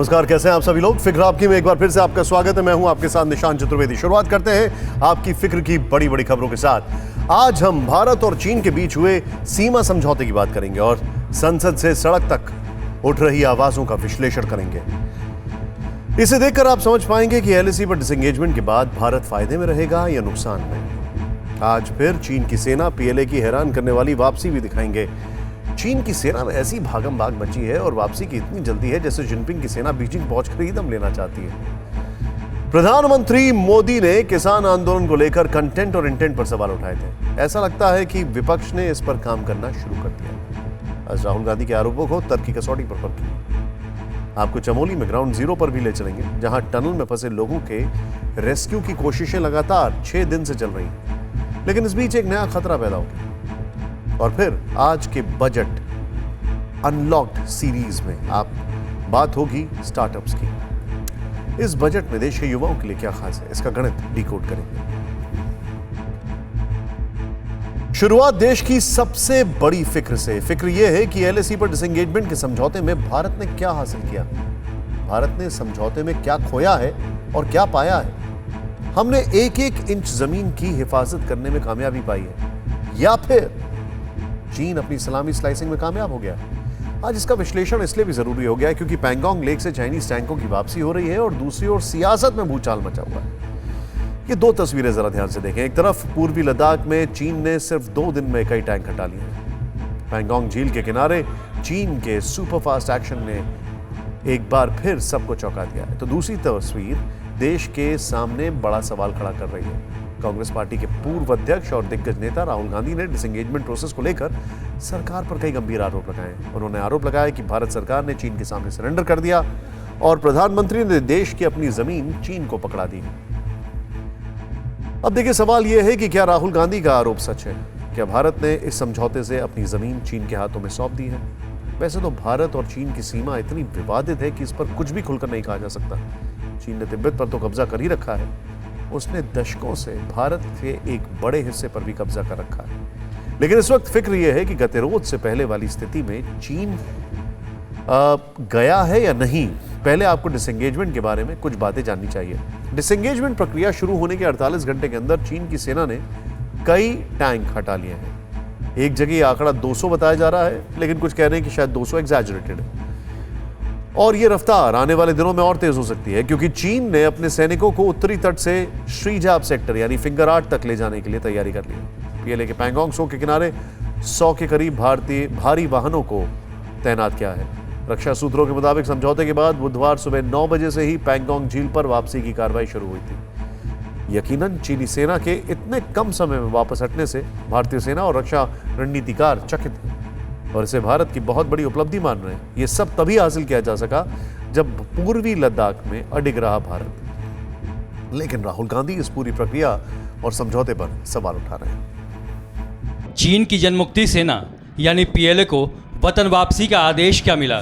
नमस्कार, कैसे हैं आप सभी लोग। फिक्र आपकी में एक बार फिर से आपका स्वागत है। मैं हूं आपके साथ निशान चतुर्वेदी। शुरुआत करते हैं आपकी फिक्र की बड़ी बड़ी खबरों के साथ। आज हम भारत और चीन के बीच हुए सीमा समझौते की बात करेंगे और संसद से सड़क तक उठ रही आवाजों का विश्लेषण करेंगे। इसे देखकर आप समझ पाएंगे कि एलएसी पर डिसएंगेजमेंट के बाद भारत फायदे में रहेगा या नुकसान में। आज फिर चीन की सेना पीएलए की हैरान करने वाली वापसी भी दिखाएंगे। चीन की सेना में ऐसी भागम भाग मची है और वापसी की इतनी जल्दी है जैसे जिनपिंग की सेना बीजिंग पहुंचकर ही दम लेना चाहती है। प्रधानमंत्री मोदी ने किसान आंदोलन को लेकर कंटेंट और इंटेंट पर सवाल उठाए थे। ऐसा लगता है कि विपक्ष ने इस पर काम करना शुरू कर दिया। आज राहुल गांधी के आरोपों को तर्क की कसौटी पर परखें। आपको चमोली में ग्राउंड जीरो पर भी ले चलेंगे, जहां टनल में फंसे लोगों के रेस्क्यू की कोशिशें लगातार 6 दिन से चल रही हैं। लेकिन इस बीच एक नया खतरा पैदा हो गया। और फिर आज के बजट अनलॉक्ड सीरीज में आप बात होगी स्टार्टअप्स की। इस बजट में देश के युवाओं के लिए क्या खास है, इसका गणित डिकोड करेंगे। शुरुआत देश की सबसे बड़ी फिक्र से। फिक्र यह है कि एलएसी पर डिसएंगेजमेंट के समझौते में भारत ने क्या हासिल किया, भारत ने समझौते में क्या खोया है और क्या पाया है। हमने एक एक इंच जमीन की हिफाजत करने में कामयाबी पाई है या फिर चीन अपनी सलामी स्लाइसिंग में कामयाब हो गया। आज इसका विश्लेषण इसलिए भी जरूरी हो गया है क्योंकि पैंगोंग लेक से चाइनीज टैंकों की वापसी हो रही है और दूसरी ओर सियासत में भूचाल मचा हुआ है। ये दो तस्वीरें जरा ध्यान से देखें। एक तरफ पूर्वी लद्दाख में चीन ने सिर्फ 2 दिन में कई टैंक हटा लिए हैं। पैंगोंग झील के किनारे चीन के सुपरफास्ट एक्शन ने एक बार फिर सबको चौंका दिया है। तो दूसरी तस्वीर देश के सामने बड़ा सवाल खड़ा कर रही है। कांग्रेस पार्टी के पूर्व अध्यक्ष और दिग्गज नेता राहुल गांधी ने डिसएंगेजमेंट प्रोसेस को लेकर सरकार पर कई गंभीर आरोप लगाए। उन्होंने आरोप लगाया कि भारत सरकार ने चीन के सामने सरेंडर कर दिया और प्रधानमंत्री ने देश की अपनी जमीन चीन को पकड़ा दी। अब देखिए, सवाल यह है कि क्या राहुल गांधी का आरोप सच है? क्या भारत ने इस समझौते से अपनी जमीन चीन के हाथों में सौंप दी है? वैसे तो भारत और चीन की सीमा इतनी विवादित है कि इस पर कुछ भी खुलकर नहीं कहा जा सकता। चीन ने तिब्बत पर तो कब्जा कर ही रखा है, उसने दशकों से भारत के एक बड़े हिस्से पर भी कब्जा कर रखा है। लेकिन इस वक्त फिक्र यह है कि गतिरोध से पहले वाली स्थिति में चीन गया है या नहीं। पहले आपको डिसएंगेजमेंट के बारे में कुछ बातें जाननी चाहिए। डिसएंगेजमेंट प्रक्रिया शुरू होने के 48 घंटे के अंदर चीन की सेना ने कई टैंक हटा लिए हैं। एक जगह यह आंकड़ा 200 बताया जा रहा है, लेकिन कुछ कह रहे हैं कि शायद 200 एग्जैजरेटेड है और ये रफ्तार आने वाले दिनों में और तेज हो सकती है क्योंकि चीन ने अपने सैनिकों को उत्तरी तट से श्रीजाब सेक्टर यानी फिंगर 8 तक ले जाने के लिए तैयारी कर ली है। पीएलए के पैंगोंग सो के किनारे 100 के करीब भारी वाहनों को तैनात किया है। रक्षा सूत्रों के मुताबिक समझौते के बाद बुधवार सुबह 9 बजे से ही पैंगोंग झील पर वापसी की कार्रवाई शुरू हुई थी। यकीनन चीनी सेना के इतने कम समय में वापस हटने से भारतीय सेना और रक्षा रणनीतिकार चकित हैं और इसे भारत की बहुत बड़ी उपलब्धि मान रहे हैं। यह सब तभी हासिल किया जा सका जब पूर्वी लद्दाख में अडिग रहा भारत। लेकिन राहुल गांधी इस पूरी प्रक्रिया और समझौते पर सवाल उठा रहे हैं। चीन की जनमुक्ति सेना यानी पीएलए को वतन वापसी का आदेश क्या मिला?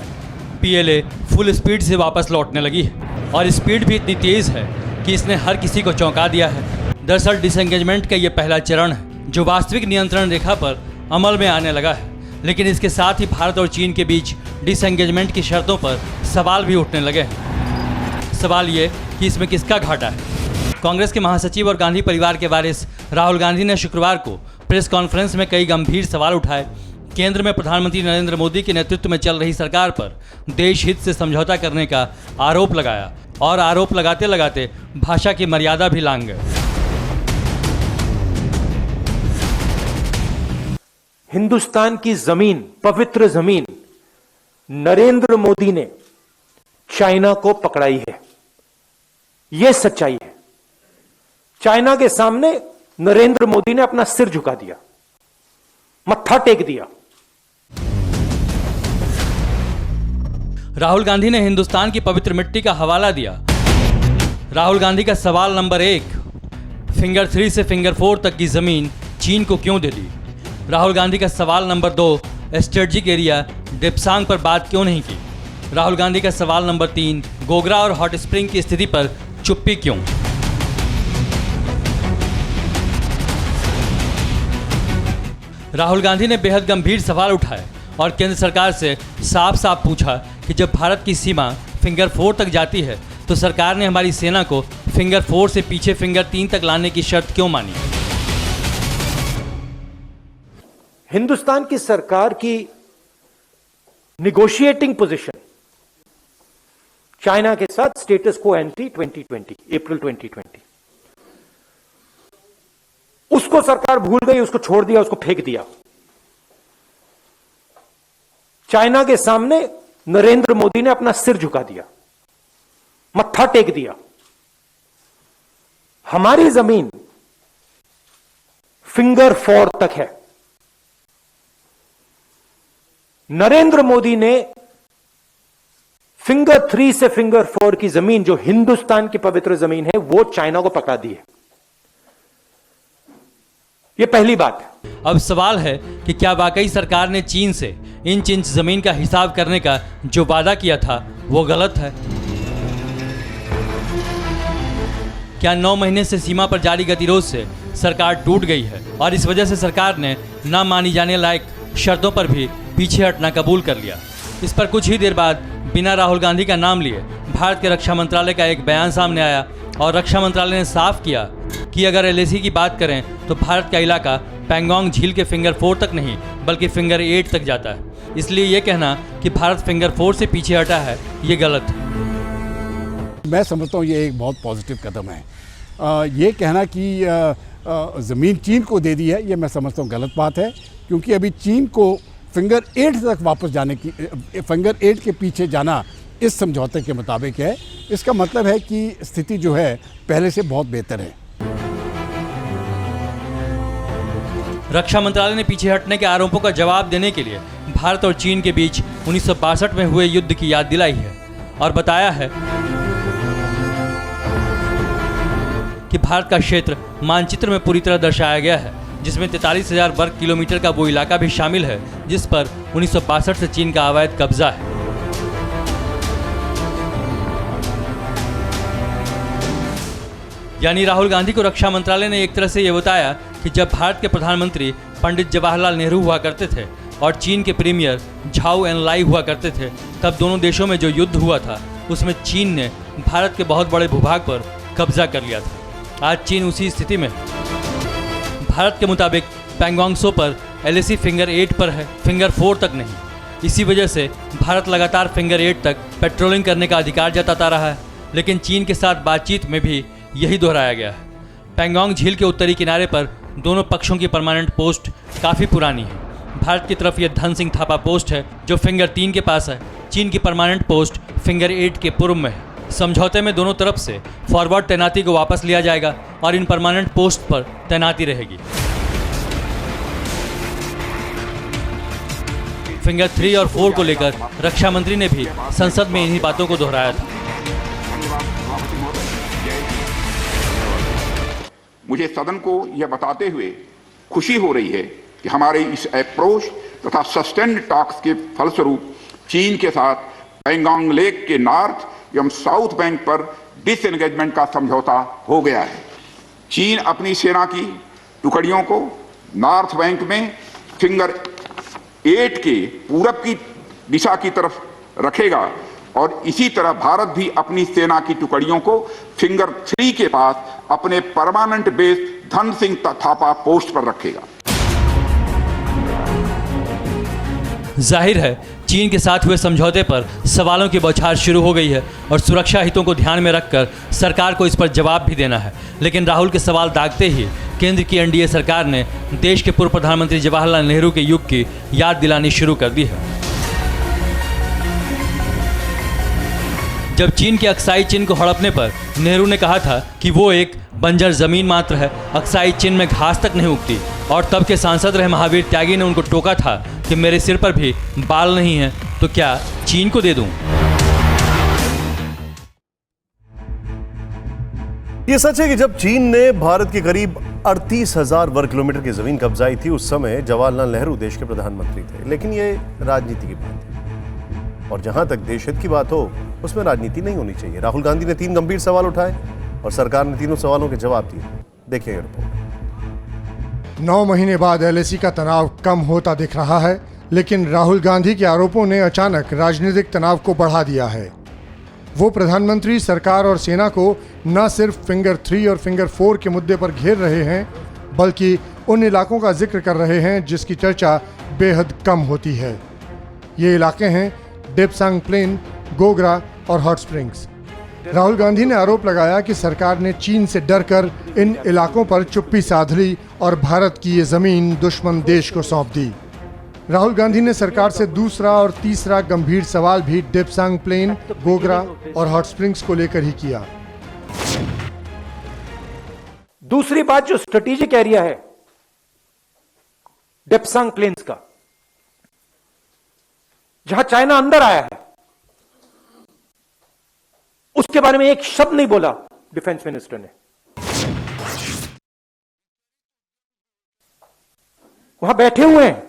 पीएलए फुल स्पीड से वापस लौटने लगी है और स्पीड भी इतनी तेज है कि इसने हर किसी को चौंका दिया है। दरअसल डिसएंगेजमेंट का यह पहला चरण है जो वास्तविक नियंत्रण रेखा पर अमल में आने लगा है। लेकिन इसके साथ ही भारत और चीन के बीच डिसएंगेजमेंट की शर्तों पर सवाल भी उठने लगे हैं। सवाल ये कि इसमें किसका घाटा है? कांग्रेस के महासचिव और गांधी परिवार के वारिस राहुल गांधी ने शुक्रवार को प्रेस कॉन्फ्रेंस में कई गंभीर सवाल उठाए। केंद्र में प्रधानमंत्री नरेंद्र मोदी के नेतृत्व में चल रही सरकार पर देश हित से समझौता करने का आरोप लगाया और आरोप लगाते लगाते भाषा की मर्यादा भी लांघ गए। हिंदुस्तान की जमीन, पवित्र जमीन, नरेंद्र मोदी ने चाइना को पकड़ाई है। यह सच्चाई है। चाइना के सामने नरेंद्र मोदी ने अपना सिर झुका दिया, मत्था टेक दिया। राहुल गांधी ने हिंदुस्तान की पवित्र मिट्टी का हवाला दिया। राहुल गांधी का सवाल नंबर 1, फिंगर 3 से फिंगर 4 तक की जमीन चीन को क्यों दे दी? राहुल गांधी का सवाल नंबर 2, स्ट्रेटेजिक एरिया डिप्सांग पर बात क्यों नहीं की? राहुल गांधी का सवाल नंबर 3, गोगरा और हॉट स्प्रिंग की स्थिति पर चुप्पी क्यों? राहुल गांधी ने बेहद गंभीर सवाल उठाए और केंद्र सरकार से साफ साफ पूछा कि जब भारत की सीमा फिंगर 4 तक जाती है तो सरकार ने हमारी सेना को फिंगर 4 से पीछे फिंगर 3 तक लाने की शर्त क्यों मानी? हिंदुस्तान की सरकार की निगोशिएटिंग पोजीशन चाइना के साथ स्टेटस को एंटी 2020 अप्रैल 2020, उसको सरकार भूल गई, उसको छोड़ दिया, उसको फेंक दिया। चाइना के सामने नरेंद्र मोदी ने अपना सिर झुका दिया, मत्था टेक दिया। हमारी जमीन फिंगर 4 तक है। नरेंद्र मोदी ने फिंगर 3 से फिंगर 4 की जमीन, जो हिंदुस्तान की पवित्र जमीन है, वो चाइना को पकड़ा दी है। यह पहली बात है। अब सवाल है कि क्या वाकई सरकार ने चीन से इंच इंच जमीन का हिसाब करने का जो वादा किया था वो गलत है? क्या 9 महीने से सीमा पर जारी गतिरोध से सरकार टूट गई है और इस वजह से सरकार ने ना मानी जाने लायक शर्तों पर भी पीछे हटना कबूल कर लिया? इस पर कुछ ही देर बाद बिना राहुल गांधी का नाम लिए भारत के रक्षा मंत्रालय का एक बयान सामने आया और रक्षा मंत्रालय ने साफ किया कि अगर एलएसी की बात करें तो भारत का इलाका पैंगोंग झील के फिंगर 4 तक नहीं बल्कि फिंगर 8 तक जाता है। इसलिए यह कहना कि भारत फिंगर 4 से पीछे हटा है, ये गलत है। मैं समझता हूँ ये एक बहुत पॉजिटिव कदम है। ये कहना कि ज़मीन चीन को दे दी है, ये मैं समझता हूँ गलत बात है, क्योंकि अभी चीन को फिंगर 8 तक वापस जाने की, फिंगर 8 के पीछे जाना इस समझौते के मुताबिक है। इसका मतलब है कि स्थिति जो है पहले से बहुत बेहतर है। रक्षा मंत्रालय ने पीछे हटने के आरोपों का जवाब देने के लिए भारत और चीन के बीच 1962 में हुए युद्ध की याद दिलाई है और बताया है कि भारत का क्षेत्र मानचित्र में पूरी तरह दर्शाया गया है, जिसमें 43,000 वर्ग किलोमीटर का वो इलाका भी शामिल है जिस पर 1962 से चीन का अवैध कब्जा है। यानी राहुल गांधी को रक्षा मंत्रालय ने एक तरह से ये बताया कि जब भारत के प्रधानमंत्री पंडित जवाहरलाल नेहरू हुआ करते थे और चीन के प्रीमियर झाओ एनलाई हुआ करते थे, तब दोनों देशों में जो युद्ध हुआ था उसमें चीन ने भारत के बहुत बड़े भूभाग पर कब्जा कर लिया था। आज चीन उसी स्थिति में है। भारत के मुताबिक पैंगोंग त्सो पर एलएसी फिंगर 8 पर है, फिंगर 4 तक नहीं। इसी वजह से भारत लगातार फिंगर 8 तक पेट्रोलिंग करने का अधिकार जताता रहा है, लेकिन चीन के साथ बातचीत में भी यही दोहराया गया है। पैंगोंग झील के उत्तरी किनारे पर दोनों पक्षों की परमानेंट पोस्ट काफ़ी पुरानी है। भारत की तरफ यह धन सिंह थापा पोस्ट है जो फिंगर 3 के पास है। चीन की परमानेंट पोस्ट फिंगर 8 के पूर्व में है। समझौते में दोनों तरफ से फॉरवर्ड तैनाती को वापस लिया जाएगा और इन परमानेंट पोस्ट पर तैनाती रहेगी। फिंगर 3 और 4 को लेकर रक्षा मंत्री ने भी संसद में इन्हीं बातों को दोहराया था। मुझे सदन को यह बताते हुए खुशी हो रही है कि हमारे इस अप्रोच तथा सस्टेन्ड टॉक्स के फलस्वरूप चीन के साथ पैंगोंग लेक के नॉर्थ एवं साउथ बैंक पर डिसएंगेजमेंट का समझौता हो गया है। चीन अपनी सेना की टुकड़ियों को नॉर्थ बैंक में फिंगर 8 के पूरब की दिशा की तरफ रखेगा और इसी तरह भारत भी अपनी सेना की टुकड़ियों को फिंगर 3 के पास अपने permanent base Dhan Singh Thapa post पर रखेगा। जाहिर है चीन के साथ हुए समझौते पर सवालों की बौछार शुरू हो गई है और सुरक्षा हितों को ध्यान में रखकर सरकार को इस पर जवाब भी देना है। लेकिन राहुल के सवाल दागते ही केंद्र की एनडीए सरकार ने देश के पूर्व प्रधानमंत्री जवाहरलाल नेहरू के युग की याद दिलानी शुरू कर दी है। जब चीन के अक्साई चिन्ह को हड़पने पर नेहरू ने कहा था कि वो एक बंजर जमीन मात्र है, अक्साई चिन्ह में घास तक नहीं उगती, और तब के सांसद रहे महावीर त्यागी ने उनको टोका था कि मेरे सिर पर भी बाल नहीं है तो क्या चीन को दे दूं। ये सच है कि जब चीन ने भारत के करीब 38,000 वर्ग किलोमीटर की जमीन कब्जाई थी, उस समय जवाहरलाल नेहरू देश के प्रधानमंत्री थे। लेकिन ये राजनीति की बात है और जहां तक देश हित की बात हो उसमें राजनीति नहीं होनी चाहिए। राहुल गांधी ने 3 गंभीर सवाल उठाए और सरकार ने तीनों सवालों के जवाब दिए। देखिए रिपोर्ट। 9 महीने बाद एलएसी का तनाव कम होता दिख रहा है, लेकिन राहुल गांधी के आरोपों ने अचानक राजनीतिक तनाव को बढ़ा दिया है। वो प्रधानमंत्री सरकार और सेना को न सिर्फ फिंगर 3 और फिंगर 4 के मुद्दे पर घेर रहे हैं, बल्कि उन इलाकों का जिक्र कर रहे हैं जिसकी चर्चा बेहद कम होती है। ये इलाके हैं डेप्सांग प्लेन, गोगरा और हॉट स्प्रिंग्स। राहुल गांधी ने आरोप लगाया कि सरकार ने चीन से डरकर इन इलाकों पर चुप्पी साध ली और भारत की ये जमीन दुश्मन देश को सौंप दी। राहुल गांधी ने सरकार से दूसरा और तीसरा गंभीर सवाल भी डेप्सांग प्लेन, गोगरा और हॉट स्प्रिंग्स को लेकर ही किया। दूसरी बात, जो स्ट्रेटेजिक एरिया है डेप्सांग प्लेन्स का, जहां चाइना अंदर आया है, उसके बारे में एक शब्द नहीं बोला डिफेंस मिनिस्टर ने। वहां बैठे हुए हैं।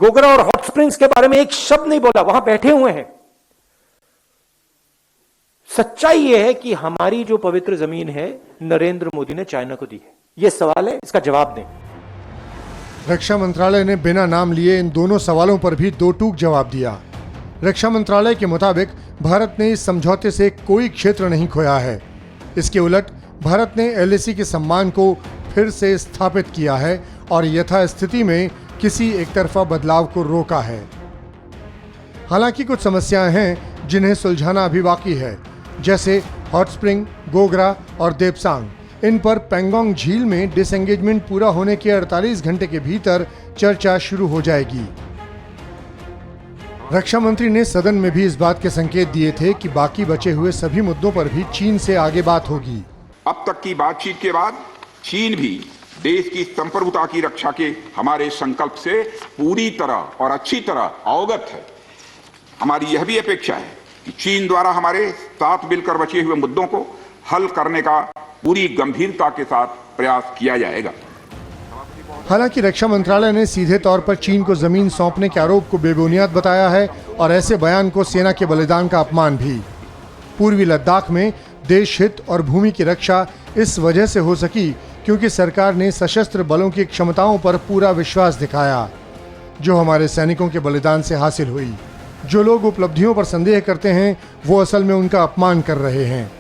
गोगरा और हॉट स्प्रिंग्स के बारे में एक शब्द नहीं बोला, वहां बैठे हुए हैं। सच्चाई यह है कि हमारी जो पवित्र जमीन है नरेंद्र मोदी ने चाइना को दी है। यह सवाल है, इसका जवाब दें। रक्षा मंत्रालय ने बिना नाम लिए इन दोनों सवालों पर भी दो टूक जवाब दिया। रक्षा मंत्रालय के मुताबिक भारत ने इस समझौते से कोई क्षेत्र नहीं खोया है। इसके उलट भारत ने एलएसी के सम्मान को फिर से स्थापित किया है और यथास्थिति में किसी एक तरफा बदलाव को रोका है। हालांकि कुछ समस्याएं हैं जिन्हें सुलझाना अभी बाकी है, जैसे हॉट स्प्रिंग, गोगरा और देप्सांग। इन पर पैंगोंग झील में डिसएंगेजमेंट पूरा होने के 48 घंटे के भीतर चर्चा शुरू हो जाएगी। रक्षा मंत्री ने सदन में भी इस बात के संकेत दिए थे कि बाकी बचे हुए सभी मुद्दों पर भी चीन से आगे बात होगी। अब तक की बातचीत के बाद चीन भी देश की संप्रभुता की रक्षा के हमारे संकल्प से पूरी तरह और अच्छी तरह अवगत है। हमारी यह भी अपेक्षा है कि चीन द्वारा हमारे साथ मिलकर बचे हुए मुद्दों को हल करने का पूरी गंभीरता के साथ प्रयास किया जाएगा। हालांकि रक्षा मंत्रालय ने सीधे तौर पर चीन को जमीन सौंपने के आरोप को बेबुनियाद बताया है और ऐसे बयान को सेना के बलिदान का अपमान भी। पूर्वी लद्दाख में देश हित और भूमि की रक्षा इस वजह से हो सकी क्योंकि सरकार ने सशस्त्र बलों की क्षमताओं पर पूरा विश्वास दिखाया, जो हमारे सैनिकों के बलिदान से हासिल हुई। जो लोग उपलब्धियों पर संदेह करते हैं वो असल में उनका अपमान कर रहे हैं।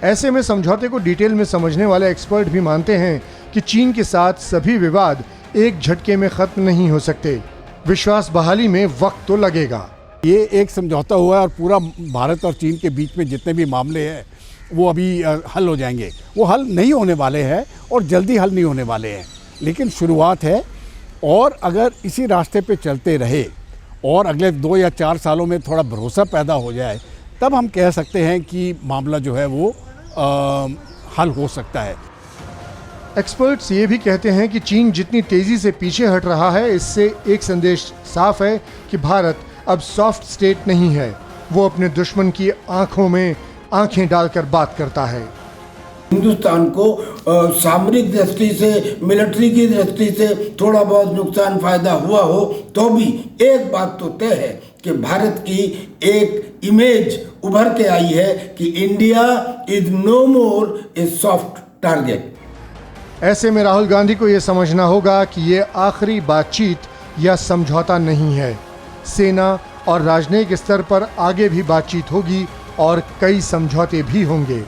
ऐसे में समझौते को डिटेल में समझने वाले एक्सपर्ट भी मानते हैं कि चीन के साथ सभी विवाद एक झटके में खत्म नहीं हो सकते। विश्वास बहाली में वक्त तो लगेगा। ये एक समझौता हुआ है और पूरा भारत और चीन के बीच में जितने भी मामले हैं वो अभी हल हो जाएंगे। वो हल नहीं होने वाले हैं और जल्दी हल नहीं होने वाले हैं, लेकिन शुरुआत है। और अगर इसी रास्ते पे चलते रहे और अगले 2 या 4 सालों में थोड़ा भरोसा पैदा हो जाए, तब हम कह सकते हैं कि मामला जो है वो हल हो सकता है। एक्सपर्ट्स ये भी कहते हैं कि चीन जितनी तेजी से पीछे हट रहा है, इससे एक संदेश साफ है कि भारत अब सॉफ्ट स्टेट नहीं है। वो अपने दुश्मन की आंखों में आंखें डालकर बात करता है। हिंदुस्तान को सामरिक दृष्टि से, मिलिट्री की दृष्टि से थोड़ा बहुत नुकसान फायदा हुआ हो तो भी एक बात तो तय है कि भारत की एक इमेज उभर के आई है कि India is no more a soft target. ऐसे में राहुल गांधी को यह समझना होगा कि ये आखिरी बातचीत या समझौता नहीं है। सेना और राजनयिक स्तर पर आगे भी बातचीत होगी और कई समझौते भी होंगे।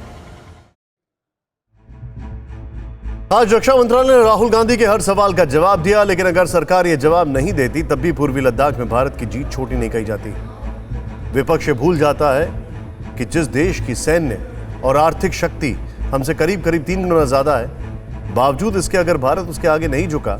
आज रक्षा मंत्रालय ने राहुल गांधी के हर सवाल का जवाब दिया, लेकिन अगर सरकार यह जवाब नहीं देती तब भी पूर्वी लद्दाख में भारत की जीत छोटी नहीं कही जाती। विपक्ष भूल जाता है कि जिस देश की सैन्य और आर्थिक शक्ति हमसे करीब करीब 3 गुना ज्यादा है, बावजूद इसके अगर भारत उसके आगे नहीं झुका,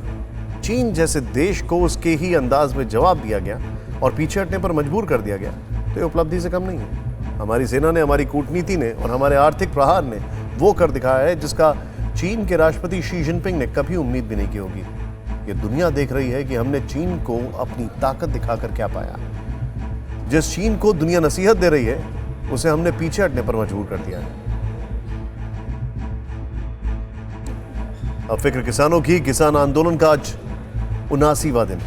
चीन जैसे देश को उसके ही अंदाज में जवाब दिया गया और पीछे हटने पर मजबूर कर दिया गया, तो ये उपलब्धि से कम नहीं है। हमारी सेना ने, हमारी कूटनीति ने और हमारे आर्थिक प्रहार ने वो कर दिखाया है जिसका चीन के राष्ट्रपति शी जिनपिंग ने कभी उम्मीद भी नहीं की होगी। ये दुनिया देख रही है कि हमने चीन को अपनी ताकत दिखाकर क्या पाया। जिस चीन को दुनिया नसीहत दे रही है, उसे हमने पीछे हटने पर मजबूर कर दिया है। अब फिक्र किसानों की। किसान आंदोलन का आज 79वां दिन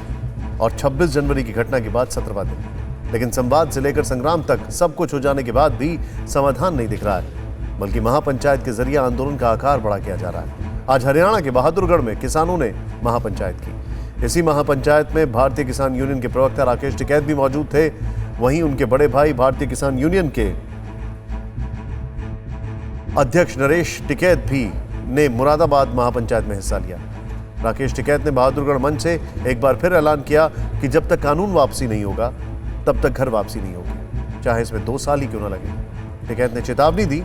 और 26 जनवरी की घटना के बाद 17वां दिन। लेकिन संवाद से लेकर संग्राम तक सब कुछ हो जाने के बाद भी समाधान नहीं दिख रहा है, बल्कि महापंचायत के जरिए आंदोलन का आकार बड़ा किया जा रहा है। आज हरियाणा के बहादुरगढ़ में किसानों ने महापंचायत की। इसी महापंचायत में भारतीय किसान यूनियन के प्रवक्ता राकेश टिकैत भी मौजूद थे। वहीं उनके बड़े भाई भारतीय किसान यूनियन के अध्यक्ष नरेश टिकैत भी ने मुरादाबाद महापंचायत में हिस्सा लिया। राकेश टिकैत ने बहादुरगढ़ मंच से एक बार फिर ऐलान किया कि जब तक कानून वापसी नहीं होगा तब तक घर वापसी नहीं होगी, चाहे इसमें 2 साल ही क्यों न लगे। टिकैत ने चेतावनी दी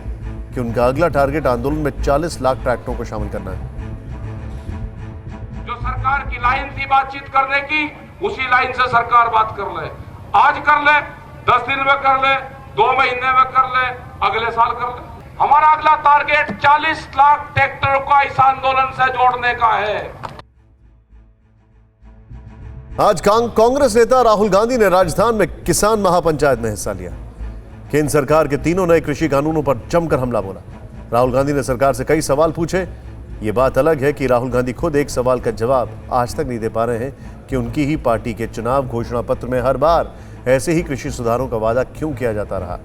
कि उनका अगला टारगेट आंदोलन में 40 लाख ट्रैक्टरों को शामिल करना है। जो सरकार की लाइन थी बातचीत करने की, उसी लाइन से सरकार बात कर ले। आज कर ले, 10 दिन में कर ले, 2 महीने में कर ले, अगले साल कर ले। हमारा अगला टारगेट 40 लाख ट्रैक्टरों को इस आंदोलन से जोड़ने का है। आज कांग्रेस नेता राहुल गांधी ने राजस्थान में किसान महापंचायत में हिस्सा लिया। केंद्र सरकार के 3 नए कृषि कानूनों पर जमकर हमला बोला। राहुल गांधी ने सरकार से कई सवाल पूछे। ये बात अलग है कि राहुल गांधी खुद एक सवाल का जवाब आज तक नहीं दे पा रहे हैं कि उनकी ही पार्टी के चुनाव घोषणा पत्र में हर बार ऐसे ही कृषि सुधारों का वादा क्यों किया जाता रहा।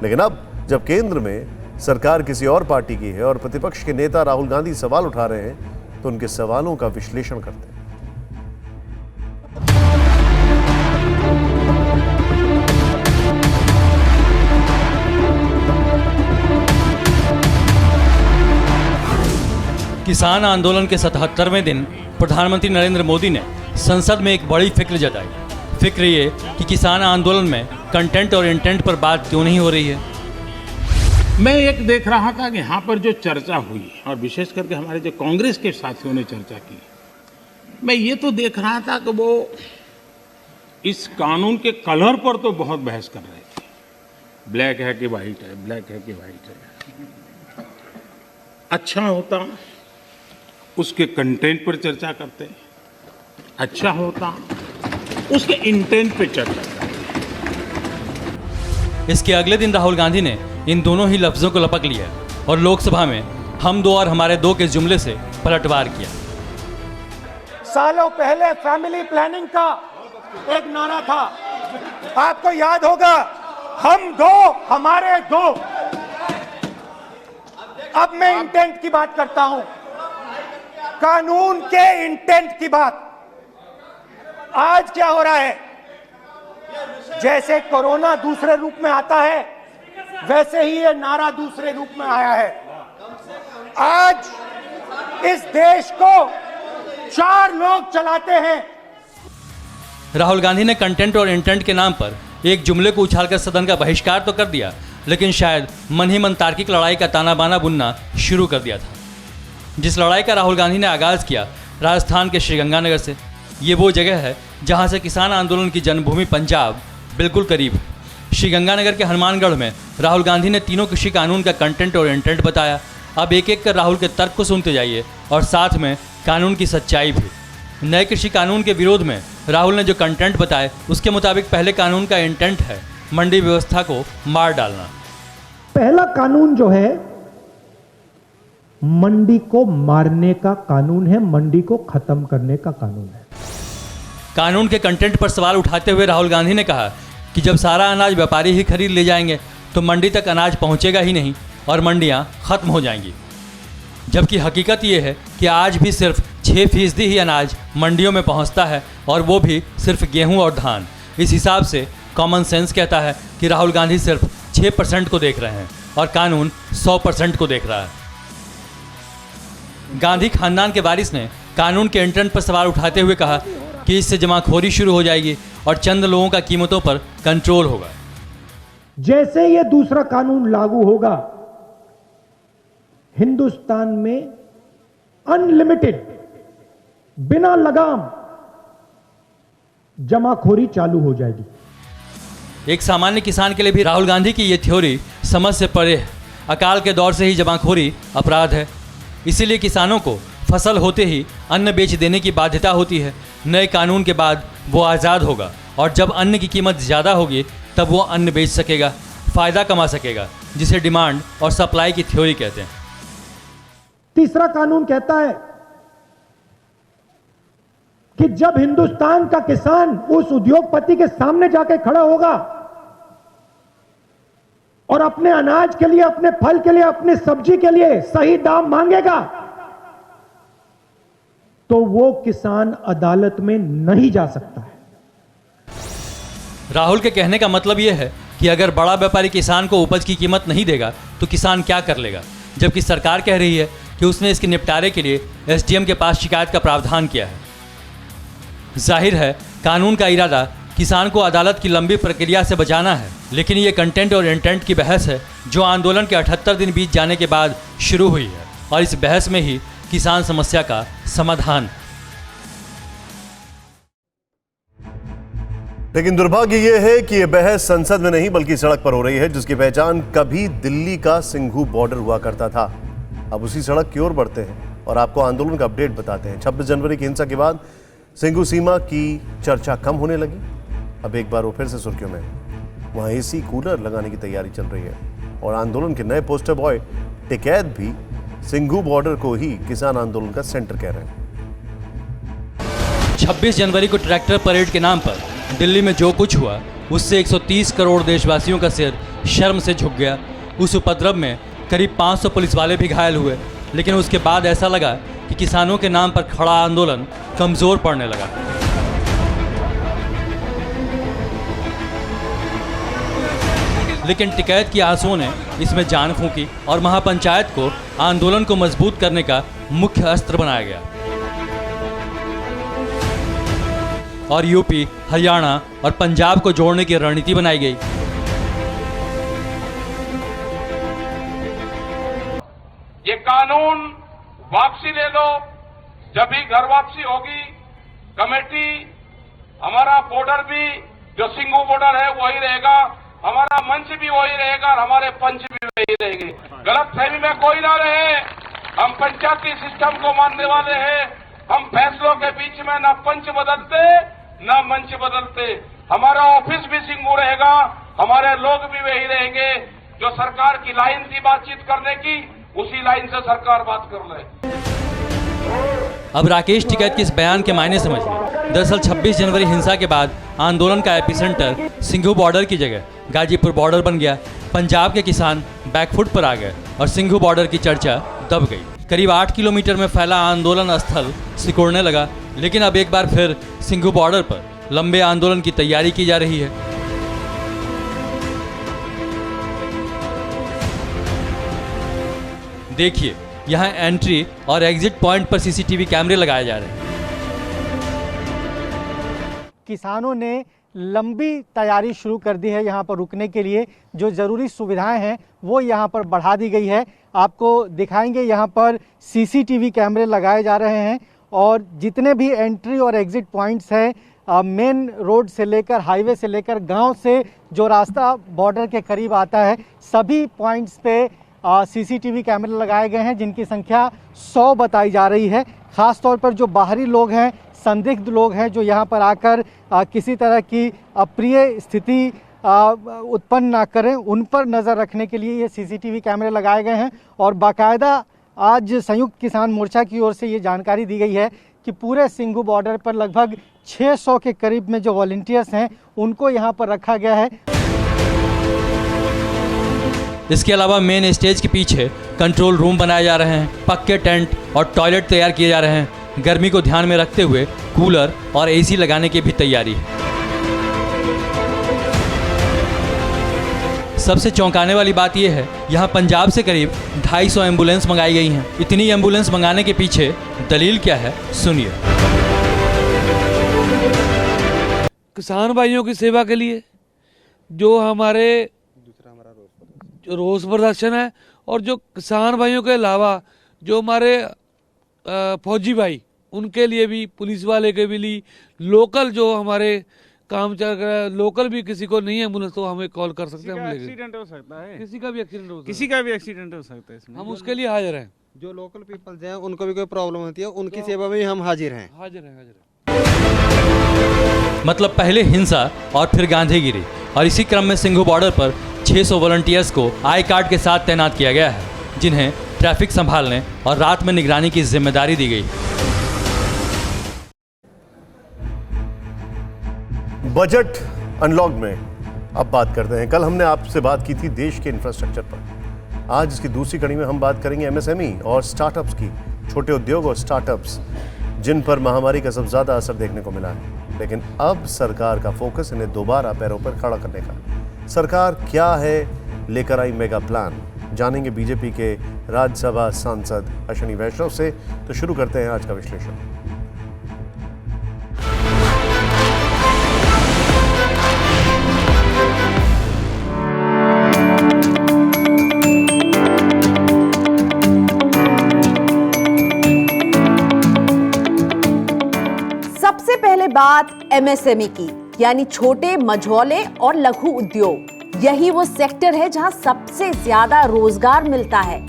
लेकिन अब जब केंद्र में सरकार किसी और पार्टी की है और प्रतिपक्ष के नेता राहुल गांधी सवाल उठा रहे हैं तो उनके सवालों का विश्लेषण करते हैं। किसान आंदोलन के 77वें दिन प्रधानमंत्री नरेंद्र मोदी ने संसद में एक बड़ी फिक्र जताई। फिक्र ये कि किसान आंदोलन में कंटेंट और इंटेंट पर बात क्यों नहीं हो रही है। मैं एक देख रहा था कि यहाँ पर जो चर्चा हुई और विशेष करके हमारे जो कांग्रेस के साथियों ने चर्चा की, मैं ये तो देख रहा था कि वो इस कानून के कलर पर तो बहुत बहस कर रहे थे। ब्लैक है कि वाइट है, ब्लैक है कि वाइट है। अच्छा होता उसके कंटेंट पर चर्चा करते, अच्छा होता उसके इंटेंट पर चर्चा करते। इसके अगले दिन राहुल गांधी ने इन दोनों ही लफ्जों को लपक लिया और लोकसभा में हम दो और हमारे दो के जुमले से पलटवार किया। सालों पहले फैमिली प्लानिंग का एक नारा था, आपको याद होगा, हम दो हमारे दो। अब मैं इंटेंट की बात करता हूं, कानून के इंटेंट की बात। आज क्या हो रहा है, जैसे कोरोना दूसरे रूप में आता है वैसे ही ये नारा दूसरे रूप में आया है। आज इस देश को 4 लोग चलाते हैं। राहुल गांधी ने कंटेंट और इंटेंट के नाम पर एक जुमले को उछालकर सदन का बहिष्कार तो कर दिया, लेकिन शायद मन ही मन तार्किक लड़ाई का ताना बाना बुनना शुरू कर दिया था। जिस लड़ाई का राहुल गांधी ने आगाज किया राजस्थान के श्रीगंगानगर से। ये वो जगह है जहां से किसान आंदोलन की जन्मभूमि पंजाब बिल्कुल करीब है। श्रीगंगानगर के हनुमानगढ़ में राहुल गांधी ने तीनों कृषि कानून का कंटेंट और इंटेंट बताया। अब एक एक कर राहुल के तर्क को सुनते जाइए और साथ में कानून की सच्चाई भी। नए कृषि कानून के विरोध में राहुल ने जो कंटेंट बताए उसके मुताबिक पहले कानून का इंटेंट है मंडी व्यवस्था को मार डालना। पहला कानून जो है मंडी को मारने का कानून है, मंडी को खत्म करने का कानून है। कानून के कंटेंट पर सवाल उठाते हुए राहुल गांधी ने कहा कि जब सारा अनाज व्यापारी ही खरीद ले जाएंगे तो मंडी तक अनाज पहुंचेगा ही नहीं और मंडियां खत्म हो जाएंगी। जबकि हकीकत ये है कि आज भी सिर्फ 6% ही अनाज मंडियों में पहुंचता है और वो भी सिर्फ गेहूं और धान। इस हिसाब से कॉमन सेंस कहता है कि राहुल गांधी सिर्फ 6% को देख रहे हैं और कानून 100% को देख रहा है। गांधी खानदान के वारिस ने कानून के इंटेंट पर सवाल उठाते हुए कहा कि इससे जमाखोरी शुरू हो जाएगी और चंद लोगों का कीमतों पर कंट्रोल होगा। जैसे ये दूसरा कानून लागू होगा, हिंदुस्तान में अनलिमिटेड, बिना लगाम जमाखोरी चालू हो जाएगी। एक सामान्य किसान के लिए भी राहुल गांधी की ये थ्योरी समझ से परे है। अकाल के दौर से ही जमाखोरी अपराध है, इसीलिए किसानों को फसल होते ही अन्न बेच देने की बाध्यता होती है। नए कानून के बाद वो आज़ाद होगा और जब अन्न की कीमत ज़्यादा होगी तब वो अन्न बेच सकेगा, फ़ायदा कमा सकेगा, जिसे डिमांड और सप्लाई की थ्योरी कहते हैं। तीसरा कानून कहता है कि जब हिंदुस्तान का किसान उस उद्योगपति के सामने जाके खड़ा होगा और अपने अनाज के लिए, अपने फल के लिए, अपने सब्जी के लिए सही दाम मांगेगा, तो वो किसान अदालत में नहीं जा सकता है। राहुल के कहने का मतलब यह है कि अगर बड़ा व्यापारी किसान को उपज की कीमत नहीं देगा तो किसान क्या कर लेगा, जबकि सरकार कह रही है कि उसने इसके निपटारे के लिए एसडीएम के पास शिकायत का प्रावधान किया है। जाहिर है कानून का इरादा किसान को अदालत की लंबी प्रक्रिया से बचाना है, लेकिन ये कंटेंट और इंटेंट की बहस है जो आंदोलन के 78 दिन बीत जाने के बाद शुरू हुई है, और इस बहस में ही किसान समस्या का समाधान। लेकिन दुर्भाग्य यह है कि यह बहस संसद में नहीं बल्कि सड़क पर हो रही है, जिसकी पहचान कभी दिल्ली का सिंघू बॉर्डर हुआ करता था। अब उसी सड़क की ओर बढ़ते हैं और आपको आंदोलन का अपडेट बताते हैं। 26 जनवरी की हिंसा के बाद सिंघू सीमा की चर्चा कम होने लगी। अब एक बार वो फिर से सुर्खियों में। वहां एसी कूलर लगाने की तैयारी चल रही है और आंदोलन के नए पोस्टर बॉय टिकैत भी सिंघू बॉर्डर को ही किसान आंदोलन का सेंटर कह रहे हैं। 26 जनवरी को ट्रैक्टर परेड के नाम पर दिल्ली में जो कुछ हुआ उससे 130 करोड़ देशवासियों का सिर शर्म से झुक गया। उस उपद्रव में करीब 500 पुलिस वाले भी घायल हुए, लेकिन उसके बाद ऐसा लगा कि किसानों के नाम पर खड़ा आंदोलन कमजोर पड़ने लगा। लेकिन टिकैत की आंसुओं ने इसमें जान फूंकी और महापंचायत को आंदोलन को मजबूत करने का मुख्य अस्त्र बनाया गया। और यूपी, हरियाणा और पंजाब को जोड़ने की रणनीति बनाई गई। ये कानून वापसी ले लो, जब भी घर वापसी होगी कमेटी, हमारा बॉर्डर भी जो सिंघू बॉर्डर है वही रहेगा, हमारा मंच भी वही रहेगा और हमारे पंच भी वही रहेंगे। गलत फहमी में कोई ना रहे, हम पंचायती सिस्टम को मानने वाले हैं। हम फैसलों के बीच में ना पंच बदलते ना मंच बदलते। हमारा ऑफिस भी सिंघू रहेगा, हमारे लोग भी वही रहेंगे। जो सरकार की लाइन थी बातचीत करने की, उसी लाइन से सरकार बात कर ले। अब राकेश टिकैत के इस बयान के मायने समझिए। दरअसल 26 जनवरी हिंसा के बाद आंदोलन का एपिसेंटर सिंघू बॉर्डर की जगह गाजीपुर बॉर्डर बन गया। पंजाब के किसान बैकफुट पर आ गए और सिंघू बॉर्डर की चर्चा दब गई। करीब 8 किलोमीटर में फैला आंदोलन स्थल सिकुड़ने लगा। लेकिन अब एक बार फिर सिंघू बॉर्डर पर लंबे आंदोलन की तैयारी की जा रही है। देखिए, यहाँ एंट्री और एग्जिट पॉइंट पर सीसीटीवी कैमरे लगाए जा रहे हैं। किसानों ने लंबी तैयारी शुरू कर दी है यहाँ पर रुकने के लिए। जो ज़रूरी सुविधाएं हैं वो यहाँ पर बढ़ा दी गई है। आपको दिखाएंगे, यहाँ पर सीसीटीवी कैमरे लगाए जा रहे हैं और जितने भी एंट्री और एग्जिट पॉइंट्स हैं, मेन रोड से लेकर हाईवे से लेकर गांव से जो रास्ता बॉर्डर के करीब आता है, सभी पॉइंट्स पे सीसीटीवी कैमरे लगाए गए हैं, जिनकी संख्या 100 बताई जा रही है। ख़ास तौर पर जो बाहरी लोग हैं, संदिग्ध लोग हैं, जो यहाँ पर आकर किसी तरह की अप्रिय स्थिति उत्पन्न ना करें, उन पर नज़र रखने के लिए ये सीसीटीवी कैमरे लगाए गए हैं। और बाकायदा आज संयुक्त किसान मोर्चा की ओर से ये जानकारी दी गई है कि पूरे सिंघू बॉर्डर पर लगभग 600 के करीब में जो वॉलंटियर्स हैं उनको यहाँ पर रखा गया है। इसके अलावा मेन स्टेज के पीछे कंट्रोल रूम बनाए जा रहे हैं, पक्के टेंट और टॉयलेट तैयार किए जा रहे हैं। गर्मी को ध्यान में रखते हुए कूलर और एसी लगाने की भी तैयारी है। सबसे चौंकाने वाली बात यह है, यहाँ पंजाब से करीब 250 एम्बुलेंस मंगाई गई हैं। इतनी एम्बुलेंस मंगाने के पीछे दलील क्या है, सुनिए। किसान भाइयों की सेवा के लिए जो हमारे रोष प्रदर्शन है, और जो किसान भाइयों के अलावा जो हमारे फौजी भाई, उनके लिए भी, पुलिस वाले के भी लिए, लोकल जो हमारे काम चल रहा है, लोकल भी किसी को नहीं एम्बुलेंस तो हमें कॉल कर सकते हैं। हम एक्सीडेंट हो सकता है, किसी का भी एक्सीडेंट हो सकता है, किसी का भी एक्सीडेंट हो सकता है, इसमें हम उसके लिए हाजिर हैं। जो लोकल पीपल्स हैं उनको भी कोई प्रॉब्लम होती है, उनकी सेवा में हम हाजिर हैं। मतलब पहले हिंसा और फिर गांधीगिरी, और इसी क्रम में सिंघू बॉर्डर पर 600 वॉलंटियर्स को आई कार्ड के साथ तैनात किया गया है, जिन्हें ट्रैफिक संभालने और रात में निगरानी की जिम्मेदारी दी गई। बजट अनलॉक में अब बात करते हैं। कल हमने आपसे बात की थी देश के इंफ्रास्ट्रक्चर पर। आज इसकी दूसरी कड़ी में हम बात करेंगे एमएसएमई और स्टार्टअप्स की। छोटे उद्योग और स्टार्टअप्स जिन पर महामारी का सबसे ज्यादा असर देखने को मिला है। लेकिन अब सरकार का फोकस इन्हें दोबारा पैरों पर खड़ा करने का। सरकार क्या है लेकर आई मेगा प्लान, जानेंगे बीजेपी के राज्यसभा सांसद अश्विनी वैष्णव से। तो शुरू करते हैं आज का विश्लेषण। सबसे पहले बात एमएसएमई की, यानी छोटे मझौले और लघु उद्योग। यही वो सेक्टर है जहां सबसे ज्यादा रोजगार मिलता है।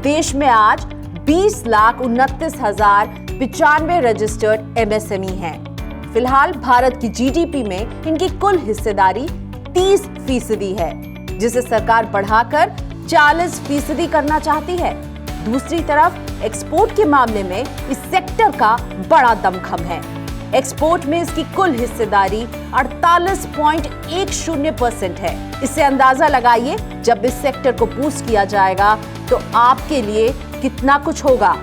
देश में आज 20,29,095 रजिस्टर्ड एमएसएमई हैं। फिलहाल भारत की जीडीपी में इनकी कुल हिस्सेदारी 30% है, जिसे सरकार बढ़ाकर 40% करना चाहती है। दूसरी तरफ एक्सपोर्ट के मामले में इस सेक्टर का बड़ा दमखम है। एक्सपोर्ट में इसकी कुल हिस्सेदारी 48.10% है। इससे अंदाजा लगाइए, जब इस सेक्टर को बूस्ट किया जाएगा तो आपके लिए कितना कुछ होगा।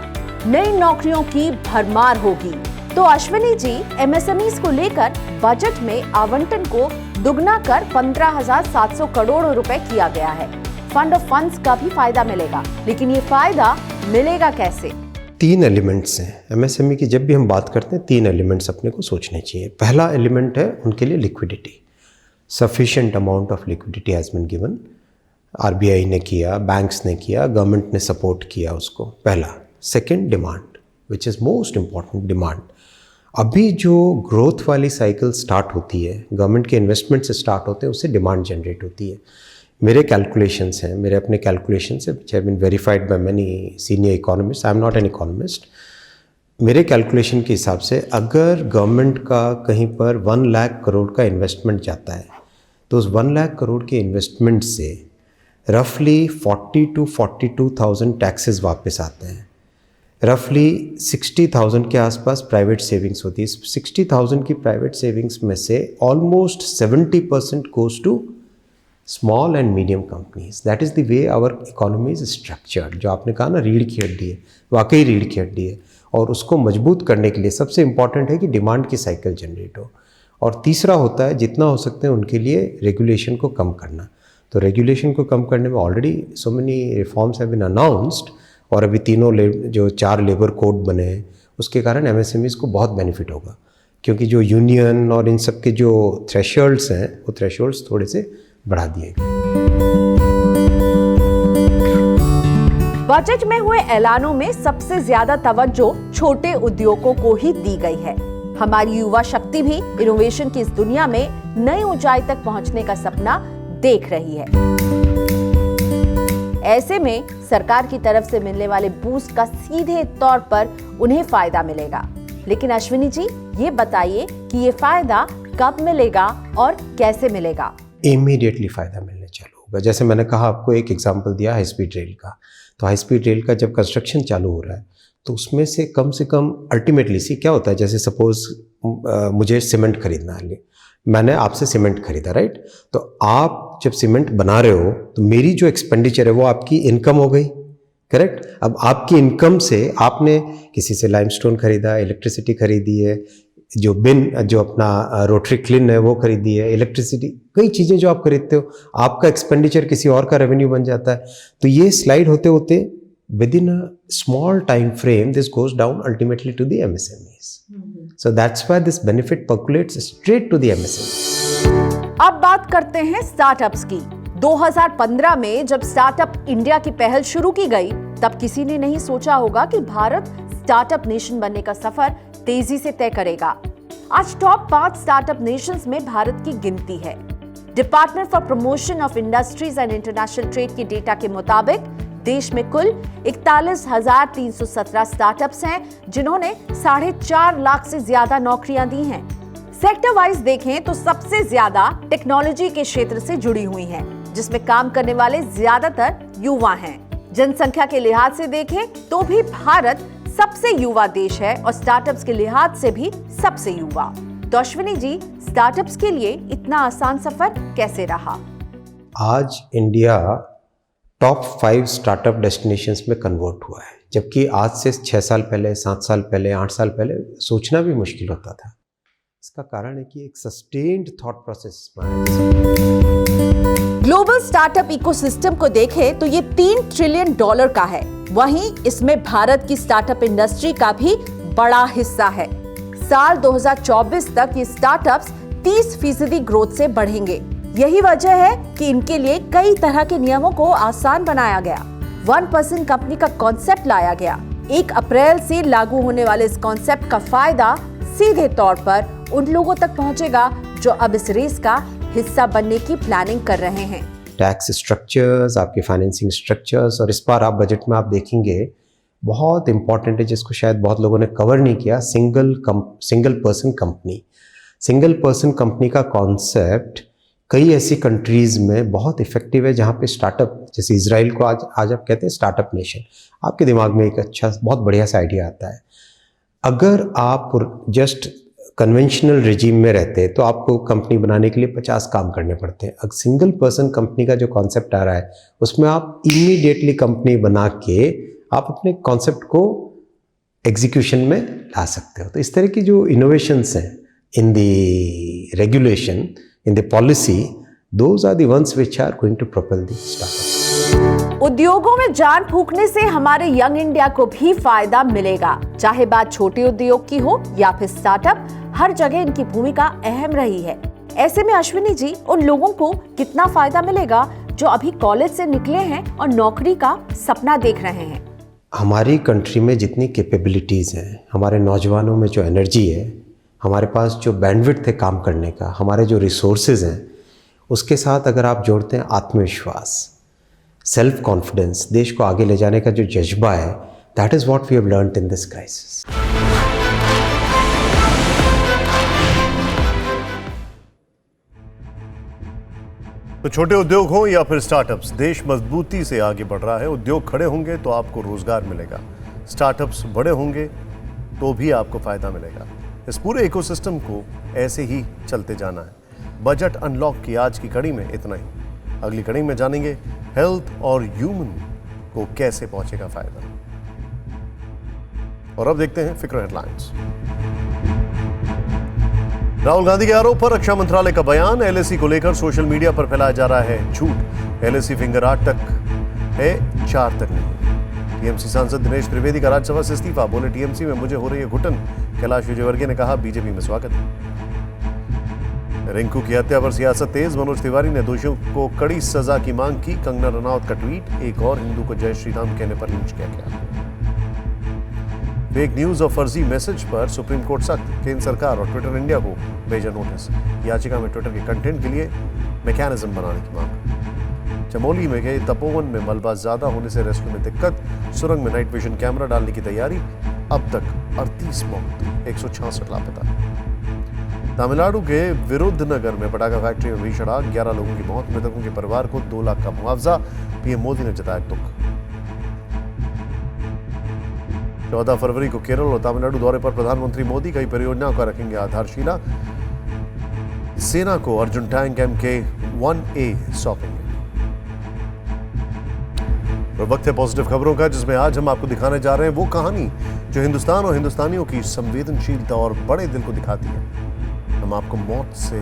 नई नौकरियों की भरमार होगी। तो अश्विनी जी, एमएसएमईज को लेकर बजट में आवंटन को दुगना कर 15,700 करोड़ रुपए किया गया है। फंड ऑफ फंड्स का भी फायदा मिलेगा, लेकिन ये फायदा मिलेगा कैसे? 3 एलिमेंट्स हैं एमएसएमई की। जब भी हम बात करते हैं 3 एलिमेंट्स अपने को सोचने चाहिए। पहला एलिमेंट है उनके लिए liquidity. Sufficient amount of liquidity has been given. RBI ने किया, बैंक्स ने किया, गवर्नमेंट ने सपोर्ट किया उसको। पहला। Second, demand, which is most important, demand. अभी जो ग्रोथ वाली साइकिल स्टार्ट होती है, गवर्नमेंट के इन्वेस्टमेंट से स्टार्ट होते हैं, उससे डिमांड जनरेट होती है। मेरे कैलकुलेशंस हैं, मेरे अपने कैलकुलेशंस हैं, which have been verified by many senior economist. I am not an economist. मेरे कैलकुलेशन के हिसाब से अगर गवर्नमेंट का कहीं पर 1 लाख करोड़ का इन्वेस्टमेंट जाता है, तो उस 1 लाख करोड़ के इन्वेस्टमेंट से रफली 40 to 42,000 टैक्सेस वापस आते हैं। रफली 60,000 के आसपास प्राइवेट सेविंग्स होती है। 60,000 की प्राइवेट सेविंग्स में से almost 70% goes to small and medium companies. That is the way our economy is structured. जो आपने कहा ना, रीढ़ की हड्डी है, वाकई रीढ़ की हड्डी है। और उसको मजबूत करने के लिए सबसे इम्पॉर्टेंट है कि डिमांड की साइकिल जनरेट हो। और तीसरा होता है जितना हो सकते हैं उनके लिए रेगुलेशन को कम करना। तो रेगुलेशन को कम करने में already so many reforms have been announced. और अभी तीनों जो 4 लेबर कोड बने हैं, उसके कारण एमएसएमईज को बहुत बेनिफिट होगा। क्योंकि जो यूनियन और इन सब के जो थ्रेशोल्ड्स हैं, वो थ्रेशोल्ड्स थोड़े से बढ़ा दिए गए। बजट में हुए ऐलानों में सबसे ज्यादा तवज्जो छोटे उद्योगों को ही दी गई है। हमारी युवा शक्ति भी इनोवेशन की इस दुनिया में नई ऊंचाई तक पहुंचने का सपना देख रही है। ऐसे में सरकार की तरफ से मिलने वाले बूस्ट का सीधे तौर पर उन्हें फायदा मिलेगा। लेकिन अश्विनी जी, ये बताइए कि ये फायदा कब मिलेगा और कैसे मिलेगा? इमीडिएटली फ़ायदा मिलने चालू होगा। जैसे मैंने कहा, आपको एक एग्जांपल दिया हाई स्पीड रेल का। तो हाई स्पीड रेल का जब कंस्ट्रक्शन चालू हो रहा है, तो उसमें से कम अल्टीमेटली सी क्या होता है, जैसे सपोज मुझे सीमेंट खरीदना है, मैंने आपसे सीमेंट खरीदा, राइट? तो आप जब सीमेंट बना रहे हो तो मेरी जो एक्सपेंडिचर है वो आपकी इनकम हो गई, करेक्ट? अब आपकी इनकम से आपने किसी से लाइमस्टोन खरीदा, इलेक्ट्रिसिटी खरीदी है, जो अपना रोटरी क्लीन है वो खरीदी है, इलेक्ट्रिसिटी, कई चीज़ें जो आप खरीदते हो, आपका एक्सपेंडिचर किसी और का रेवेन्यू बन जाता है। तो ये स्लाइड होते होते within a small time frame this goes down ultimately to the MSMEs. So that's why this benefit percolates straight to the MSMEs. अब बात करते हैं स्टार्टअप्स की। 2015 में जब स्टार्टअप इंडिया की पहल शुरू की गई, तब किसी ने नहीं सोचा होगा कि भारत स्टार्टअप नेशन बनने का सफर तेजी से तय करेगा। आज टॉप 5 स्टार्टअप नेशंस में भारत की गिनती है। Department for promotion of industries and international trade के डेटा के मुताबिक देश में कुल 41,317 स्टार्टअप्स हैं, जिन्होंने 4.5 लाख से ज्यादा नौकरियां दी हैं। सेक्टर वाइज देखें तो सबसे ज्यादा टेक्नोलॉजी के क्षेत्र से जुड़ी हुई हैं, जिसमें काम करने वाले ज्यादातर युवा हैं। जनसंख्या के लिहाज से देखें तो भी भारत सबसे युवा देश है और स्टार्टअप्स के लिहाज से भी सबसे युवा। तो अश्विनी जी, स्टार्टअप्स के लिए इतना आसान सफर कैसे रहा? आज इंडिया टॉप 5 स्टार्टअप डेस्टिनेशंस में कन्वर्ट हुआ है, जबकि आज से 6 साल पहले, 7 साल पहले, 8 साल पहले सोचना भी मुश्किल होता था। इसका कारण है कि एक sustained thought process global startup ecosystem को देखें तो ये $3 ट्रिलियन का है। वहीं इसमें भारत की स्टार्टअप इंडस्ट्री का भी बड़ा हिस्सा है। साल 2024 तक ये स्टार्टअप्स 30% ग्रोथ से बढ़ेंगे। यही वजह है कि इनके लिए कई तरह के नियमों को आसान बनाया गया। 1% कंपनी का कॉन्सेप्ट लाया गया। 1 अप्रैल से लागू होने वाले इस कॉन्सेप्ट का फायदा सीधे तौर पर उन लोगों तक पहुंचेगा जो अब इस रेस का हिस्सा बनने की प्लानिंग कर रहे हैं। टैक्स स्ट्रक्चर्स, आपके फाइनेंसिंग स्ट्रक्चर्स, और इस बार आप बजट में आप देखेंगे बहुत इंपॉर्टेंट है, जिसको शायद बहुत लोगों ने कवर नहीं किया, single person company. Single person company का कॉन्सेप्ट कई ऐसी कंट्रीज़ में बहुत इफेक्टिव है जहाँ पे स्टार्टअप, जैसे इजराइल को आज आप कहते हैं स्टार्टअप नेशन, आपके दिमाग में एक अच्छा बहुत बढ़िया सा आइडिया आता है। अगर आप जस्ट कन्वेंशनल रिजीम में रहते हैं तो आपको कंपनी बनाने के लिए 50 काम करने पड़ते हैं। अब सिंगल पर्सन कंपनी का जो कॉन्सेप्ट आ रहा है उसमें आप इमीडिएटली कंपनी बना के आप अपने कॉन्सेप्ट को एग्जीक्यूशन में ला सकते हो। तो इस तरह की जो इनोवेशंस हैं in the regulation, in the policy, those are the ones which are going to propel the startups. उद्योगों में जान फूंकने से हमारे यंग इंडिया को भी फायदा मिलेगा। चाहे बात छोटे उद्योग की हो या फिर स्टार्टअप, हर जगह इनकी भूमिका अहम रही है। ऐसे में अश्विनी जी, उन लोगों को कितना फायदा मिलेगा जो अभी कॉलेज से निकले हैं और नौकरी का सपना देख रहे हैं? हमारी कंट्री में जितनी कैपेबिलिटीज़ हैं, हमारे नौजवानों में जो एनर्जी है, हमारे पास जो बैंडविड्थ है काम करने का, हमारे जो रिसोर्सेज हैं, उसके साथ अगर आप जोड़ते हैं आत्मविश्वास, सेल्फ कॉन्फिडेंस, देश को आगे ले जाने का जो जज्बा है, that is what we have learned in this crisis. तो छोटे उद्योग हो या फिर स्टार्टअप्स, देश मजबूती से आगे बढ़ रहा है। उद्योग खड़े होंगे तो आपको रोजगार मिलेगा, स्टार्टअप्स बड़े होंगे तो भी आपको फायदा मिलेगा। इस पूरे इकोसिस्टम को ऐसे ही चलते जाना है। बजट अनलॉक की आज की कड़ी में इतना ही। अगली कड़ी में जानेंगे हेल्थ और ह्यूमन को कैसे पहुंचेगा फायदा। और अब देखते हैं फिक्र हेडलाइंस। राहुल गांधी के आरोप पर रक्षा मंत्रालय का बयान। एलएसी को लेकर सोशल मीडिया पर फैलाया जा रहा है झूठ। एलएसी फिंगर 8 तक है, 4 तक नहीं। टीएमसी सांसद दिनेश त्रिवेदी का राज्यसभा से इस्तीफा। बोले टीएमसी में मुझे हो रही है घुटन। कैलाश विजयवर्गीय ने कहा बीजेपी में स्वागत है। रिंकू की हत्या पर सियासत तेज। मनोज तिवारी ने दोषियों को कड़ी सजा की मांग की। कंगना रनौत का ट्वीट। एक और हिंदू को जय श्री राम कहने पर लिंच किया गया। फेक न्यूज और फर्जी मैसेज पर सुप्रीम कोर्ट सख्त। केंद्र सरकार और ट्विटर इंडिया को भेजा नोटिस। याचिका में ट्विटर के कंटेंट के लिए मैकेनिज्म बनाने की मांग। चमोली में गए तपोवन में मलबा ज्यादा होने से रेस्क्यू में दिक्कत। सुरंग में नाइट विजन कैमरा डालने की तैयारी। अब तक 38 मौत, 166 लापता। तमिलनाडु के विरुद्धनगर में पटाखा फैक्ट्री में भीषण आग, 11 लोगों की मौत। मृतकों के परिवार को 2 लाख का मुआवजा। पीएम मोदी ने जताया दुख। 14 फरवरी को केरल और तमिलनाडु दौरे पर प्रधानमंत्री मोदी कई परियोजनाओं का रखेंगे आधारशिला। सेना को अर्जुन टैंक MK-1A सौंपेंगे। वक्त है पॉजिटिव खबरों का, जिसमें आज हम आपको दिखाने जा रहे हैं वो कहानी जो हिंदुस्तान और हिंदुस्तानियों की संवेदनशीलता और बड़े दिल को दिखाती है। हम आपको मौत से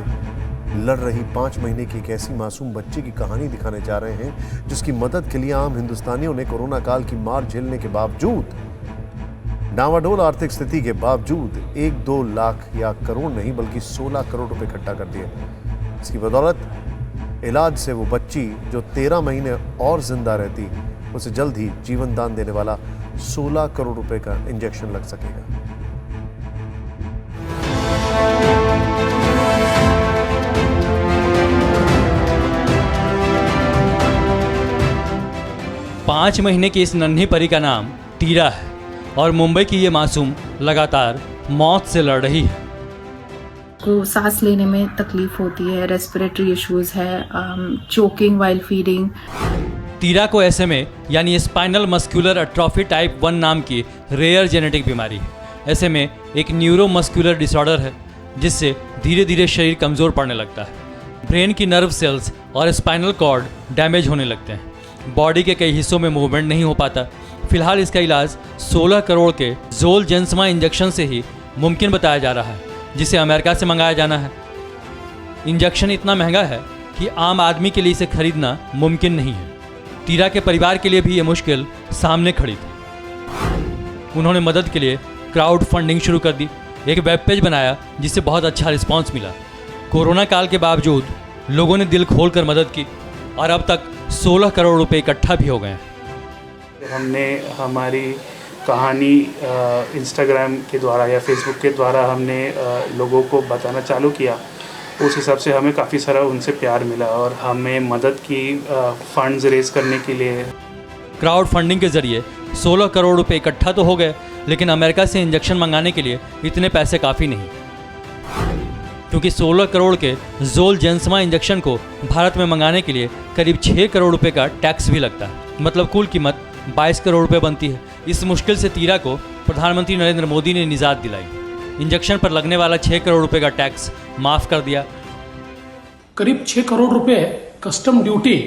लड़ रही 5 महीने की एक ऐसी मासूम बच्ची की कहानी दिखाने जा रहे हैं जिसकी मदद के लिए आम हिंदुस्तानियों ने कोरोना काल की मार झेलने के बावजूद, डावाडोल आर्थिक स्थिति के बावजूद 1-2 लाख या करोड़ नहीं बल्कि 16 करोड़ रुपए इकट्ठा कर दिए। इसकी बदौलत इलाज से वो बच्ची जो 13 महीने और जिंदा रहती, उसे जल्द ही जीवन दान देने वाला 16 करोड़ रुपए का इंजेक्शन लग सकेगा। पाँच महीने की इस नन्ही परी का नाम टीरा है और मुंबई की ये मासूम लगातार मौत से लड़ रही है। को सांस लेने में तकलीफ होती है, रेस्पिरेटरी इश्यूज है, चोकिंग वाइल फीडिंग। टीरा को SMA यानी स्पाइनल मस्कुलर एट्रोफी टाइप 1 नाम की रेयर जेनेटिक बीमारी है। SMA एक न्यूरोमस्कुलर डिसऑर्डर है जिससे धीरे धीरे शरीर कमज़ोर पड़ने लगता है। ब्रेन की नर्व सेल्स और स्पाइनल कॉर्ड डैमेज होने लगते हैं। बॉडी के कई हिस्सों में मूवमेंट नहीं हो पाता। फिलहाल इसका इलाज 16 करोड़ के जोलजेंसमा इंजेक्शन से ही मुमकिन बताया जा रहा है, जिसे अमेरिका से मंगाया जाना है। इंजेक्शन इतना महंगा है कि आम आदमी के लिए इसे खरीदना मुमकिन नहीं है। तीरा के परिवार के लिए भी ये मुश्किल सामने खड़ी थी। उन्होंने मदद के लिए क्राउड फंडिंग शुरू कर दी, एक वेब पेज बनाया जिससे बहुत अच्छा रिस्पांस मिला। कोरोना काल के बावजूद लोगों ने दिल खोलकर मदद की और अब तक 16 करोड़ रुपए इकट्ठा भी हो गए हैं। हमने हमारी कहानी इंस्टाग्राम के द्वारा या फेसबुक के द्वारा हमने लोगों को बताना चालू किया। उस हिसाब से हमें काफ़ी सारा उनसे प्यार मिला और हमें मदद की फंड्स रेज करने के लिए। क्राउड फंडिंग के जरिए 16 करोड़ रुपए इकट्ठा तो हो गए, लेकिन अमेरिका से इंजेक्शन मंगाने के लिए इतने पैसे काफ़ी नहीं, क्योंकि 16 करोड़ के जोलजेंसमा इंजेक्शन को भारत में मंगाने के लिए करीब 6 करोड़ रुपए का टैक्स भी लगता है। मतलब कुल कीमत 22 करोड़ रुपए बनती है। इस मुश्किल से तीरा को प्रधानमंत्री नरेंद्र मोदी ने निजात दिलाई। इंजेक्शन पर लगने वाला 6 करोड़ रुपए का टैक्स माफ कर दिया। करीब 6 करोड़ रुपए कस्टम ड्यूटी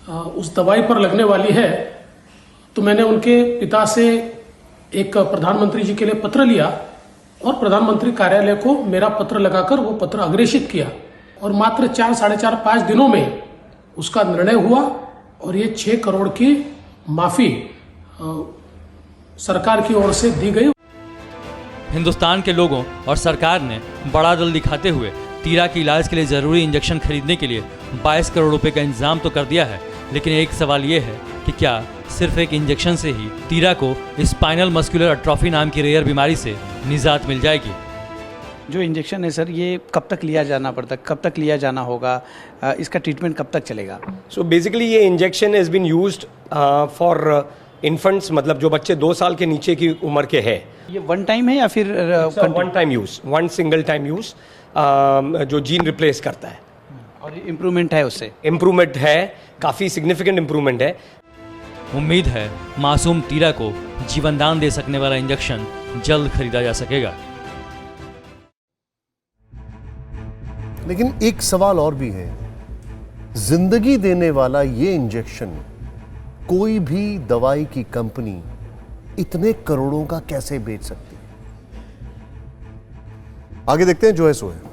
उस दवाई पर लगने वाली है। तो मैंने उनके पिता से एक प्रधानमंत्री जी के लिए पत्र लिया और प्रधानमंत्री कार्यालय को मेरा पत्र लगाकर वो पत्र अग्रेषित किया और मात्र 4, साढ़े 4, 5 दिनों में उसका निर्णय हुआ और ये 6 करोड़ की माफी सरकार की ओर से दी गई। हिंदुस्तान के लोगों और सरकार ने बड़ा दिल दिखाते हुए तीरा के इलाज के लिए जरूरी इंजेक्शन खरीदने के लिए 22 करोड़ रुपए का इंतजाम तो कर दिया है, लेकिन एक सवाल ये है कि क्या सिर्फ एक इंजेक्शन से ही तीरा को स्पाइनल मस्कुलर एट्रोफी नाम की रेयर बीमारी से निजात मिल जाएगी? जो इंजेक्शन है सर, ये कब तक लिया जाना पड़ता है, कब तक लिया जाना होगा, इसका ट्रीटमेंट कब तक चलेगा? सो बेसिकली ये injection has been used for infants, मतलब जो बच्चे 2 साल के नीचे की उम्र के हैं। ये वन टाइम है या फिर one time use, one single time use, जो जीन रिप्लेस करता है। और इम्प्रूवमेंट है उससे? इम्प्रूवमेंट है, काफ़ी सिग्निफिकेंट इम्प्रूवमेंट है। उम्मीद है मासूम तीरा को जीवनदान दे सकने वाला इंजेक्शन जल्द खरीदा जा सकेगा। लेकिन एक सवाल और भी है, जिंदगी देने वाला ये इंजेक्शन कोई भी दवाई की कंपनी इतने करोड़ों का कैसे बेच सकती है? आगे देखते हैं जो है सो है।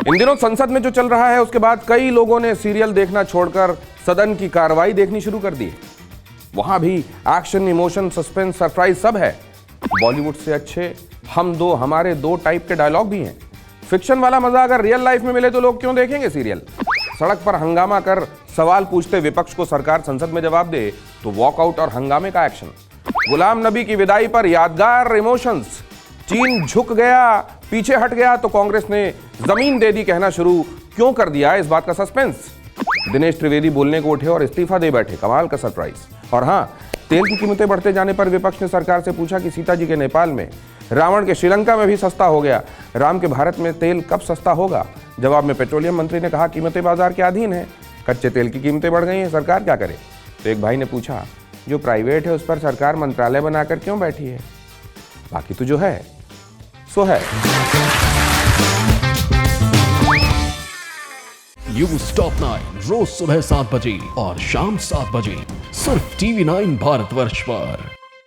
इन दिनों संसद में जो चल रहा है उसके बाद कई लोगों ने सीरियल देखना छोड़कर सदन की कार्रवाई देखनी शुरू कर दी। वहां भी एक्शन, इमोशन, सस्पेंस, सरप्राइज सब है। बॉलीवुड से अच्छे हम दो हमारे दो टाइप के डायलॉग भी हैं। फिक्शन वाला मजा अगर रियल लाइफ में मिले तो लोग क्यों देखेंगे सीरियल? सड़क पर हंगामा कर सवाल पूछते विपक्ष को सरकार संसद में जवाब दे तो वॉकआउट और हंगामे का एक्शन। गुलाम नबी की विदाई पर यादगार इमोशंस। चीन झुक गया, पीछे हट गया तो कांग्रेस ने जमीन दे दी कहना शुरू क्यों कर दिया, इस बात का सस्पेंस। दिनेश त्रिवेदी बोलने को उठे और इस्तीफा दे बैठे, कमाल का सरप्राइज। और हाँ, तेल की कीमतें बढ़ते जाने पर विपक्ष ने सरकार से पूछा कि सीता जी के नेपाल में, रावण के श्रीलंका में भी सस्ता हो गया, राम के भारत में तेल कब सस्ता होगा? जवाब में पेट्रोलियम मंत्री ने कहा कीमतें बाजार के अधीन है, कच्चे तेल की कीमतें बढ़ गई हैं, सरकार क्या करे? तो एक भाई ने पूछा जो प्राइवेट है उस पर सरकार मंत्रालय बनाकर क्यों बैठी है? बाकी तो जो है सो है। न्यूज़ टॉप 9 रोज सुबह 7 बजे और शाम 7 बजे सिर्फ TV9 भारतवर्ष पर।